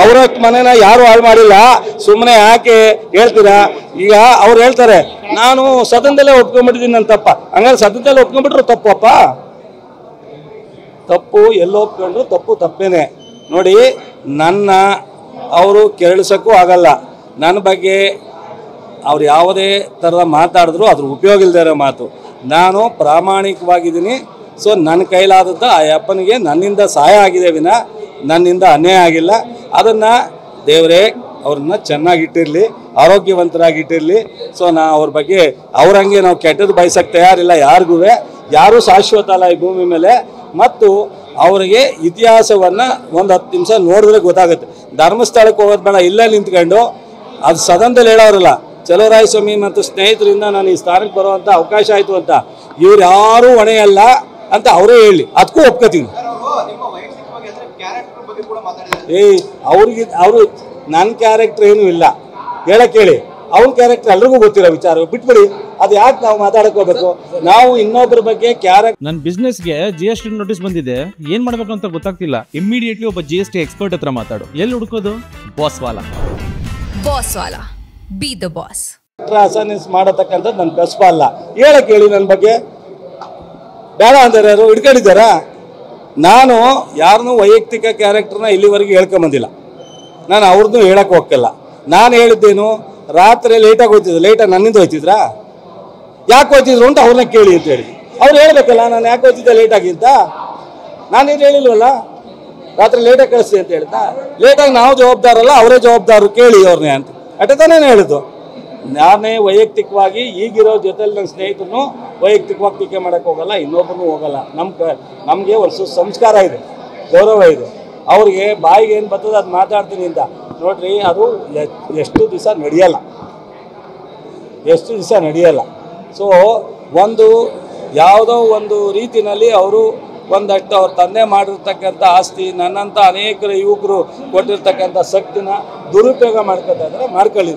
ಅವ್ರ ಮನೇನ ಯಾರು ಹಾಳು ಮಾಡಿಲ್ಲ, ಸುಮ್ಮನೆ ಯಾಕೆ ಹೇಳ್ತೀರಾ? ಈಗ ಅವ್ರು ಹೇಳ್ತಾರೆ ನಾನು ಸದನದಲ್ಲೇ ಒಪ್ಕೊಂಡ್ಬಿಟ್ಟಿದ್ದೀನಿ ನನ್ನ ತಪ್ಪ. ಹಂಗಾದ್ರೆ ಸದನದಲ್ಲೇ ಒಪ್ಕೊಂಡ್ಬಿಟ್ರು ತಪ್ಪಪ್ಪ? ತಪ್ಪು ಎಲ್ಲೋ ಒಪ್ಕೊಂಡ್ರು ತಪ್ಪು ತಪ್ಪೇನೆ. ನೋಡಿ, ನನ್ನ ಅವರು ಕೆರಳಿಸೋಕ್ಕೂ ಆಗಲ್ಲ. ನನ್ನ ಬಗ್ಗೆ ಅವ್ರು ಯಾವುದೇ ಥರದ ಮಾತಾಡಿದ್ರು ಅದ್ರ ಉಪಯೋಗ ಇಲ್ಲದೇ ಇರೋ ಮಾತು. ನಾನು ಪ್ರಾಮಾಣಿಕವಾಗಿದ್ದೀನಿ. ಸೊ ನನ್ನ ಕೈಲಾದದ್ದು ಆ ಅಪ್ಪನಿಗೆ ನನ್ನಿಂದ ಸಹಾಯ ಆಗಿದೆ ವಿನ ನನ್ನಿಂದ ಅನ್ಯಾಯ ಆಗಿಲ್ಲ. ಅದನ್ನು ದೇವರೇ ಅವ್ರನ್ನ ಚೆನ್ನಾಗಿಟ್ಟಿರಲಿ, ಆರೋಗ್ಯವಂತರಾಗಿಟ್ಟಿರಲಿ. ಸೊ ಅವ್ರ ಬಗ್ಗೆ ಅವ್ರಂಗೆ ನಾವು ಕೆಟ್ಟದ್ದು ಬಯಸಕ್ಕೆ ತಯಾರಿಲ್ಲ. ಯಾರಿಗೂ ಯಾರೂ ಶಾಶ್ವತ ಅಲ್ಲ ಈ ಭೂಮಿ ಮೇಲೆ. ಮತ್ತು ಅವರಿಗೆ ಇತಿಹಾಸವನ್ನು ಒಂದು 10 ನಿಮಿಷ ನೋಡಿದ್ರೆ ಗೊತ್ತಾಗುತ್ತೆ. ಧರ್ಮಸ್ಥಳಕ್ಕೆ ಹೋಗೋದು ಬೇಡ, ಇಲ್ಲೇ ನಿಂತ್ಕೊಂಡು ಅದು ಸದನದಲ್ಲಿ ಹೇಳೋರಲ್ಲ, ಚಲುವರಾಯಸ್ವಾಮಿ ಮತ್ತು ಸ್ನೇಹಿತರಿಂದ ನಾನು ಈ ಸ್ಥಾನಕ್ಕೆ ಬರುವಂಥ ಅವಕಾಶ ಆಯಿತು ಅಂತ. ಇವ್ರು ಯಾರೂ ಹೊಣೆಯಲ್ಲ ಅಂತ ಅವರೇ ಹೇಳಿ, ಅದಕ್ಕೂ ಒಪ್ಕೋತೀವಿ. ಅವರು ನನ್ನ ಕ್ಯಾರೆಕ್ಟರ್ ಏನೂ ಇಲ್ಲ ಹೇಳಕ್ಕೆ ಹೇಳಿ. ಅವ್ನ ಕ್ಯಾರೆಕ್ಟರ್ ಎಲ್ರಿಗೂ ಗೊತ್ತಿರೋ ವಿಚಾರ, ಬಿಟ್ಬಿಡಿ. ಅದು ಯಾಕೆ ನಾವು ಮಾತಾಡಕೋಬೇಕು? ನಾವು ಇನ್ನೊಬ್ಬರ ಬಗ್ಗೆ ಕ್ಯಾರೆಕ್ಟರ್. ನನ್ನ ಬಿಸ್ನೆಸ್ಗೆ GST ನೋಟಿಸ್ ಬಂದಿದೆ, ಏನ್ ಮಾಡ್ಬೇಕು ಅಂತ ಗೊತ್ತಾಗ್ತಿಲ್ಲ. ಇಮಿಡಿಯೇಟ್ಲಿ ಒಬ್ಬ GST ಎಕ್ಸ್ಪರ್ಟ್ ಹತ್ರ ಮಾತಾಡು. ಎಲ್ಲಿ ಹುಡುಕೋದು? ಬಾಸ್ ವಾಲಾ. Be the boss. ಅಸೈನ್ಮೆಂಟ್ಸ್ ಮಾಡತಕ್ಕಂಥದ್ದು ನನ್ನ ಕಸ್ಬ ಅಲ್ಲ. ಹೇಳಕ್ಕೆ ಹೇಳಿ ನನ್ನ ಬಗ್ಗೆ. ಬೇಡ ಅಂದರೆ ಯಾರು ಹಿಡ್ಕೊಂಡಿದ್ದಾರಾ? ನಾನು ಯಾರನ್ನೂ ವೈಯಕ್ತಿಕ ಕ್ಯಾರೆಕ್ಟರ್ನ ಇಲ್ಲಿವರೆಗೂ ಹೇಳ್ಕೊಂಬಂದಿಲ್ಲ. ನಾನು ಅವ್ರನ್ನೂ ಹೇಳಕ್ಕೆ ಹೋಗ್ತಿಲ್ಲ. ನಾನು ಹೇಳಿದ್ದೇನು, ರಾತ್ರಿ ಲೇಟಾಗಿ ಹೋಗ್ತಿದ್ರು. ಲೇಟಾಗಿ ನನ್ನಿಂದ ಹೋಗ್ತಿದ್ರಾ? ಯಾಕೆ ಹೋಗ್ತಿದ್ರು ಅಂತ ಅವ್ರನ್ನ ಕೇಳಿ ಅಂತ ಹೇಳಿ. ಅವ್ರು ಹೇಳ್ಬೇಕಲ್ಲ ನಾನು ಯಾಕೆ ಹೋಗ್ತಿದ್ದೆ ಲೇಟಾಗಿ ಅಂತ. ನಾನೇನು ಹೇಳಿಲ್ವಲ್ಲ, ರಾತ್ರಿ ಲೇಟಾಗಿ ಕಳಿಸ್ತಿ ಅಂತ ಹೇಳ್ತಾ. ಲೇಟಾಗಿ ನಾವು ಜವಾಬ್ದಾರಲ್ಲ, ಅವರೇ ಜವಾಬ್ದಾರರು, ಕೇಳಿ ಅವ್ರನ್ನೇ ಅಂತ ಅಷ್ಟೇ ತಾನೇ ಹೇಳಿದ್ದು. ನಾನೇ ವೈಯಕ್ತಿಕವಾಗಿ ಈಗಿರೋ ಜೊತೆಲಿ ನನ್ನ ಸ್ನೇಹಿತರನ್ನು ವೈಯಕ್ತಿಕವಾಗಿ ಟೀಕೆ ಮಾಡೋಕ್ಕೆ ಹೋಗಲ್ಲ, ಇನ್ನೊಬ್ಬರನ್ನು ಹೋಗಲ್ಲ. ನಮಗೆ ಒಂದು ಸಂಸ್ಕಾರ ಇದೆ, ಗೌರವ ಇದೆ. ಅವ್ರಿಗೆ ಬಾಯಿಗೆ ಏನು ಬರ್ತದೆ ಅದು ಮಾತಾಡ್ತೀನಿ ಅಂತ ನೋಡ್ರಿ. ಅದು ಎಷ್ಟು ದಿವಸ ನಡೆಯಲ್ಲ. ಸೊ ಯಾವುದೋ ಒಂದು ರೀತಿಯಲ್ಲಿ ಅವರು ಒಂದಷ್ಟು ಅವ್ರ ತಂದೆ ಮಾಡಿರ್ತಕ್ಕಂಥ ಆಸ್ತಿ, ನನ್ನಂಥ ಅನೇಕರು ಯುವಕರು ಕೊಟ್ಟಿರ್ತಕ್ಕಂಥ ಶಕ್ತಿನ ದುರುಪಯೋಗ ಮಾಡ್ಕೊತಾ ಇದ್ದಾರೆ. ಮಾಡ್ಕೊಳ್ಳಿ.